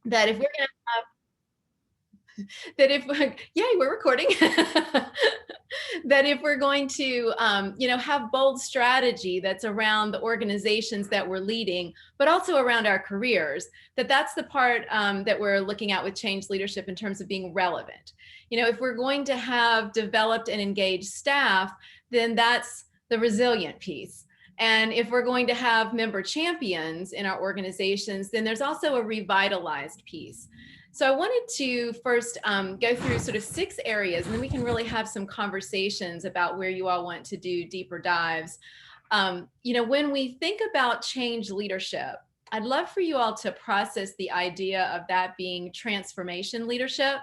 that if we're going that if yay, we're recording. That if we're going to have bold strategy that's around the organizations that we're leading, but also around our careers, that's the part that we're looking at with change leadership in terms of being relevant. If we're going to have developed and engaged staff, then that's the resilient piece. And if we're going to have member champions in our organizations, then there's also a revitalized piece. So I wanted to first go through sort of 6 areas, and then we can really have some conversations about where you all want to do deeper dives. When we think about change leadership, I'd love for you all to process the idea of that being transformation leadership.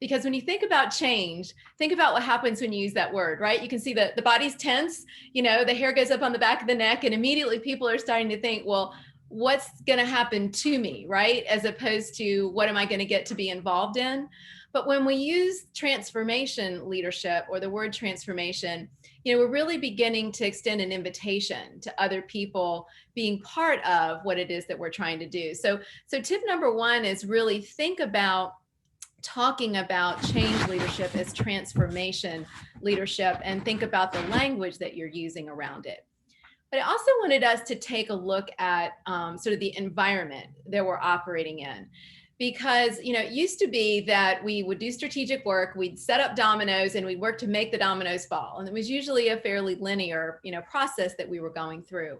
Because when you think about change, think about what happens when you use that word, right? You can see the body's tense, the hair goes up on the back of the neck, and immediately people are starting to think, well, what's going to happen to me, right? As opposed to what am I going to get to be involved in? But when we use transformation leadership or the word transformation, we're really beginning to extend an invitation to other people being part of what it is that we're trying to do. So tip number 1 is really think about talking about change leadership as transformation leadership, and think about the language that you're using around it. But I also wanted us to take a look at sort of the environment that we're operating in. Because, it used to be that we would do strategic work, we'd set up dominoes, and we'd work to make the dominoes fall. And it was usually a fairly linear, process that we were going through.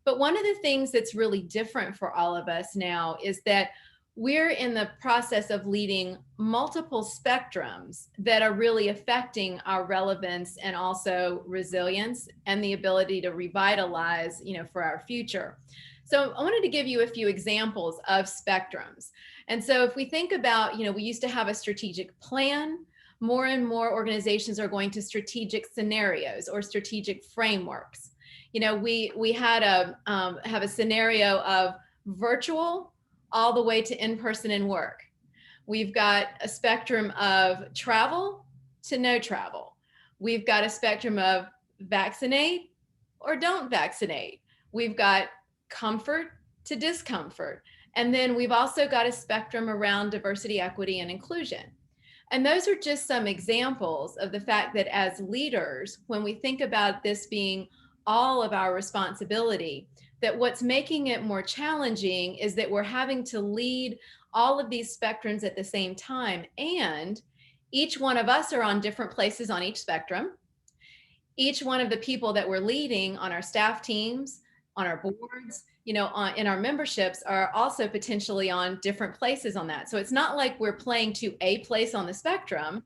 But one of the things that's really different for all of us now is that we're in the process of leading multiple spectrums that are really affecting our relevance and also resilience and the ability to revitalize, for our future. So I wanted to give you a few examples of spectrums. And so if we think about, we used to have a strategic plan. More and more organizations are going to strategic scenarios or strategic frameworks. We had have a scenario of virtual all the way to in-person and work. We've got a spectrum of travel to no travel. We've got a spectrum of vaccinate or don't vaccinate. We've got comfort to discomfort. And then we've also got a spectrum around diversity, equity, and inclusion. And those are just some examples of the fact that as leaders, when we think about this being all of our responsibility, that what's making it more challenging is that we're having to lead all of these spectrums at the same time. And each one of us are on different places on each spectrum. Each one of the people that we're leading on our staff teams, on our boards, in our memberships are also potentially on different places on that. So it's not like we're playing to a place on the spectrum.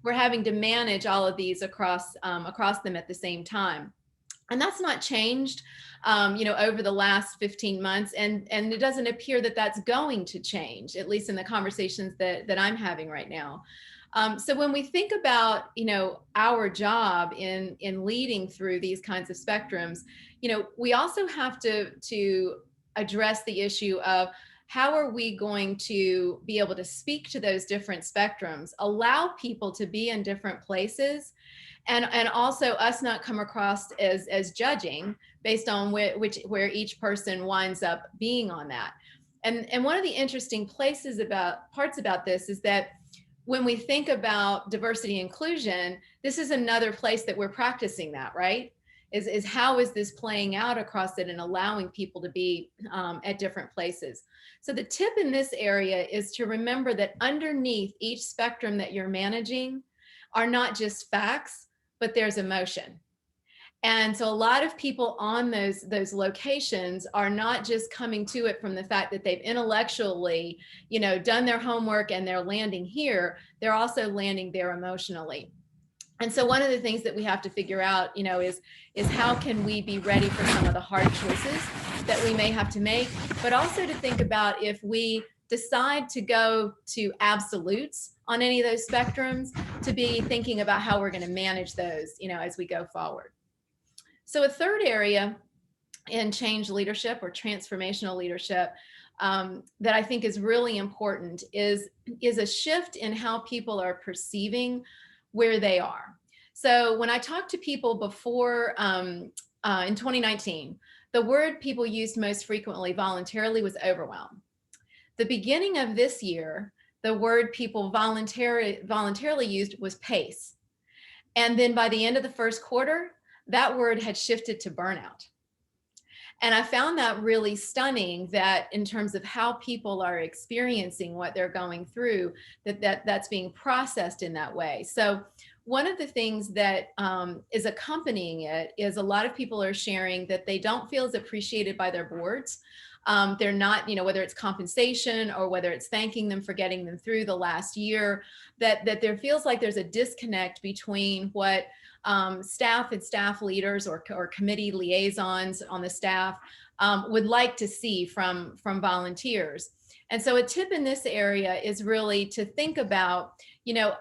We're having to manage all of these across them at the same time. And that's not changed, over the last 15 months. And it doesn't appear that that's going to change, at least in the conversations that I'm having right now. So when we think about, our job in leading through these kinds of spectrums, we also have to address the issue of how are we going to be able to speak to those different spectrums, allow people to be in different places, and also us not come across as judging based on where each person winds up being on that. And one of the interesting parts about this is that when we think about diversity inclusion, this is another place that we're practicing that, right? Is how is this playing out across it and allowing people to be at different places. So the tip in this area is to remember that underneath each spectrum that you're managing are not just facts, but there's emotion. And so a lot of people on those locations are not just coming to it from the fact that they've intellectually, done their homework and they're landing here. They're also landing there emotionally. And so one of the things that we have to figure out, is how can we be ready for some of the hard choices that we may have to make, but also to think about if we decide to go to absolutes on any of those spectrums, to be thinking about how we're going to manage those, as we go forward. So a third area in change leadership or transformational leadership that I think is really important is a shift in how people are perceiving where they are. So when I talked to people before in 2019, the word people used most frequently voluntarily was overwhelm. The beginning of this year, the word people voluntarily used was pace. And then by the end of the first quarter, that word had shifted to burnout. And I found that really stunning, that in terms of how people are experiencing what they're going through, that's being processed in that way. So one of the things that is accompanying it is a lot of people are sharing that they don't feel as appreciated by their boards. They're not, whether it's compensation or whether it's thanking them for getting them through the last year, that there feels like there's a disconnect between what staff and staff leaders or committee liaisons on the staff would like to see from volunteers. And so a tip in this area is really to think about,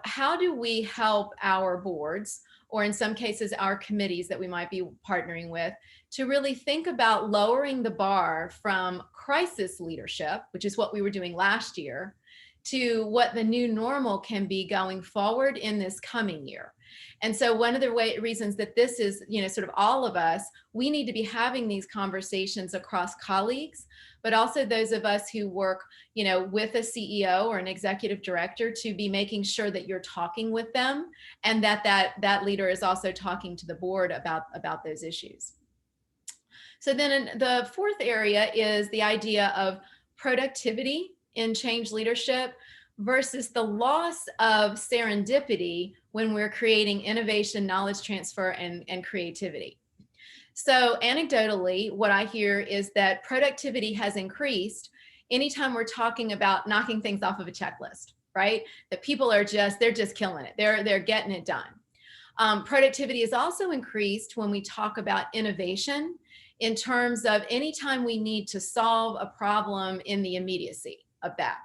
how do we help our boards, or in some cases our committees that we might be partnering with, to really think about lowering the bar from crisis leadership, which is what we were doing last year, to what the new normal can be going forward in this coming year. And so one of the reasons that this is, sort of all of us, we need to be having these conversations across colleagues, but also those of us who work, with a CEO or an executive director, to be making sure that you're talking with them, and that leader is also talking to the board about those issues. So then the fourth area is the idea of productivity in change leadership versus the loss of serendipity when we're creating innovation, knowledge transfer, and creativity. So anecdotally, what I hear is that productivity has increased anytime we're talking about knocking things off of a checklist, right? That people are they're just killing it. They're getting it done. Productivity is also increased when we talk about innovation, in terms of anytime we need to solve a problem in the immediacy of that.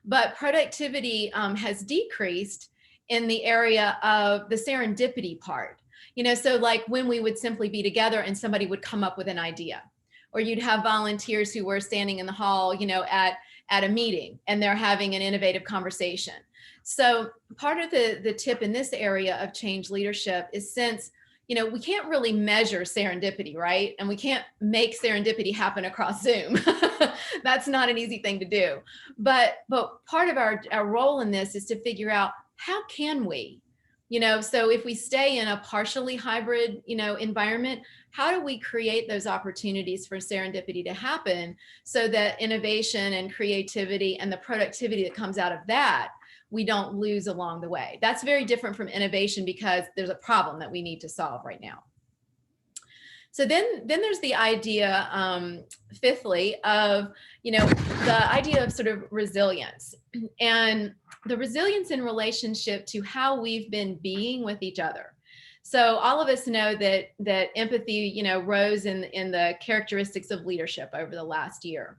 But productivity has decreased in the area of the serendipity part. So like when we would simply be together and somebody would come up with an idea, or you'd have volunteers who were standing in the hall, at a meeting, and they're having an innovative conversation. So part of the tip in this area of change leadership is, since we can't really measure serendipity, right? And we can't make serendipity happen across Zoom. That's not an easy thing to do. But part of our role in this is to figure out, how can we, so if we stay in a partially hybrid, environment, how do we create those opportunities for serendipity to happen, so that innovation and creativity and the productivity that comes out of that, we don't lose along the way. That's very different from innovation, because there's a problem that we need to solve right now. So then there's the idea, fifthly, of, the idea of sort of resilience, and the resilience in relationship to how we've been being with each other. So all of us know that empathy, rose in the characteristics of leadership over the last year.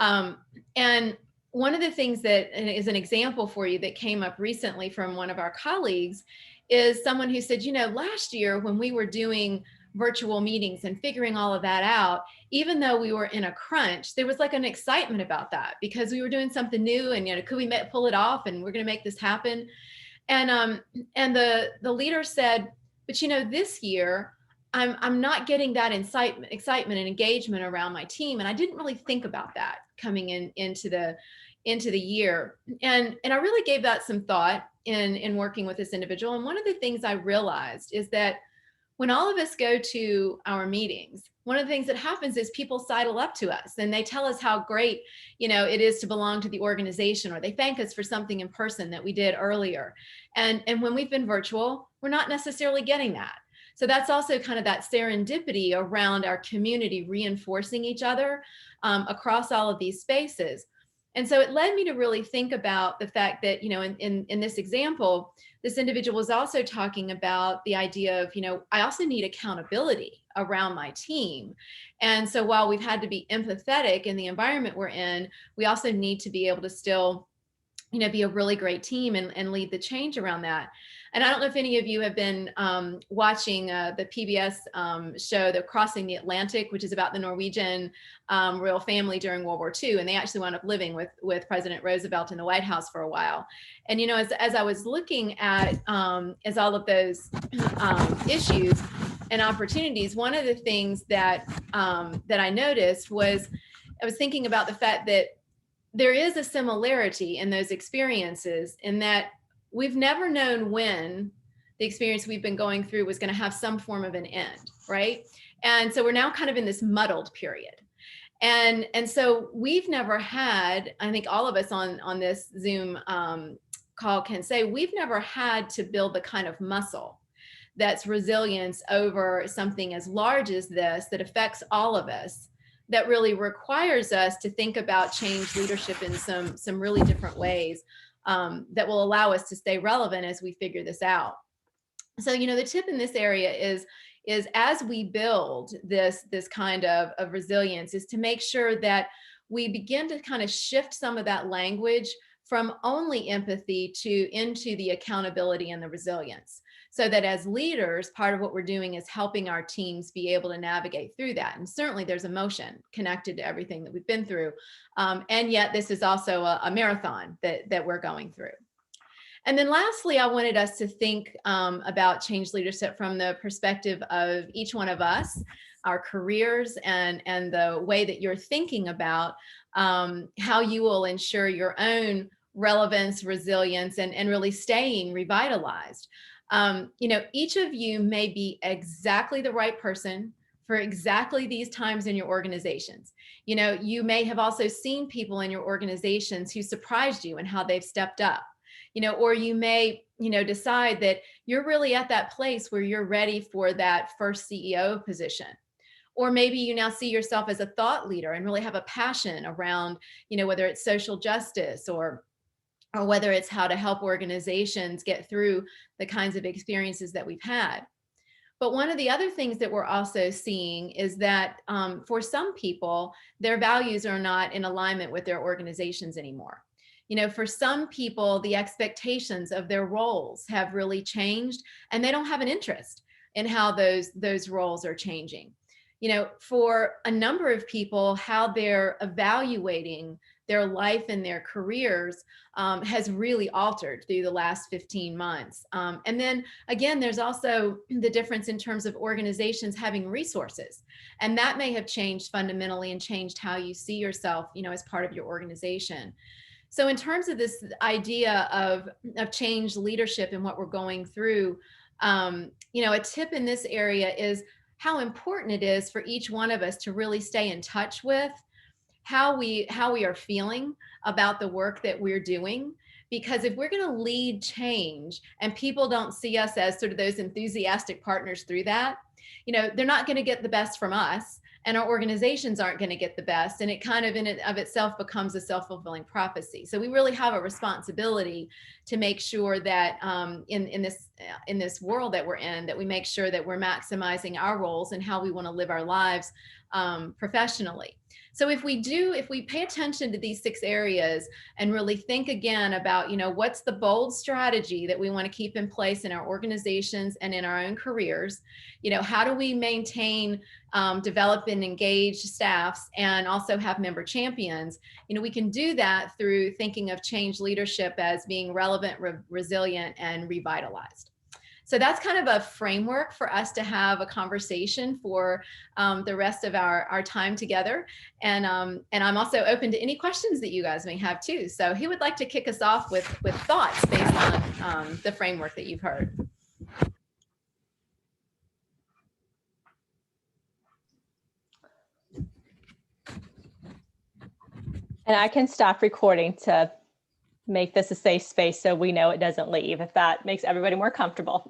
And one of the things that is an example for you that came up recently from one of our colleagues is someone who said, last year when we were doing virtual meetings and figuring all of that out, even though we were in a crunch, there was like an excitement about that, because we were doing something new, and could we pull it off, and we're going to make this happen. And the leader said, but this year I'm not getting that excitement and engagement around my team, and I didn't really think about that coming into the year. And I really gave that some thought in working with this individual. And one of the things I realized is that when all of us go to our meetings, one of the things that happens is people sidle up to us and they tell us how great, it is to belong to the organization, or they thank us for something in person that we did earlier. And when we've been virtual, we're not necessarily getting that. So that's also kind of that serendipity around our community reinforcing each other across all of these spaces. And so it led me to really think about the fact that, in this example, this individual was also talking about the idea of, I also need accountability around my team. And so while we've had to be empathetic in the environment we're in, we also need to be able to still, be a really great team and lead the change around that. And I don't know if any of you have been watching the PBS show, The Crossing the Atlantic, which is about the Norwegian royal family during World War II. And they actually wound up living with President Roosevelt in the White House for a while. And, as I was looking at as all of those issues and opportunities, one of the things that I noticed was, I was thinking about the fact that there is a similarity in those experiences in that we've never known when the experience we've been going through was going to have some form of an end, right? And so we're now kind of in this muddled period. And so we've never had, I think all of us on this Zoom call can say, we've never had to build the kind of muscle that's resilience over something as large as this that affects all of us, that really requires us to think about change leadership in some really different ways that will allow us to stay relevant as we figure this out. So, you know, the tip in this area is as we build this kind of resilience is to make sure that we begin to kind of shift some of that language from only empathy into the accountability and the resilience. So that as leaders, part of what we're doing is helping our teams be able to navigate through that. And certainly there's emotion connected to everything that we've been through. And yet this is also a marathon that we're going through. And then lastly, I wanted us to think about change leadership from the perspective of each one of us, our careers, and the way that you're thinking about how you will ensure your own relevance, resilience, and really staying revitalized. You know, each of you may be exactly the right person for exactly these times in your organizations. You know, you may have also seen people in your organizations who surprised you and how they've stepped up. You know, or you may, you know, decide that you're really at that place where you're ready for that first CEO position. Or maybe you now see yourself as a thought leader and really have a passion around, you know, whether it's social justice or whether it's how to help organizations get through the kinds of experiences that we've had. But one of the other things that we're also seeing is that for some people, their values are not in alignment with their organizations anymore. You know, for some people, the expectations of their roles have really changed, and they don't have an interest in how those roles are changing. You know, for a number of people, how they're evaluating their life and their careers has really altered through the last 15 months. And then again, there's also the difference in terms of organizations having resources. And that may have changed fundamentally and changed how you see yourself, you know, as part of your organization. So in terms of this idea of change leadership and what we're going through, you know, a tip in this area is how important it is for each one of us to really stay in touch with how we are feeling about the work that we're doing. Because if we're going to lead change and people don't see us as sort of those enthusiastic partners through that, you know, they're not going to get the best from us, and our organizations aren't going to get the best. And it kind of in and of itself becomes a self-fulfilling prophecy. So we really have a responsibility to make sure that in this world that we're in, that we make sure that we're maximizing our roles and how we want to live our lives professionally. So if we pay attention to these 6 areas and really think again about, you know, what's the bold strategy that we want to keep in place in our organizations and in our own careers, you know, how do we maintain, develop and engage staffs and also have member champions? You know, we can do that through thinking of change leadership as being relevant, resilient, and revitalized. So that's kind of a framework for us to have a conversation for the rest of our time together. And I'm also open to any questions that you guys may have too. So who would like to kick us off with thoughts based on the framework that you've heard? And I can stop recording to make this a safe space so we know it doesn't leave, if that makes everybody more comfortable.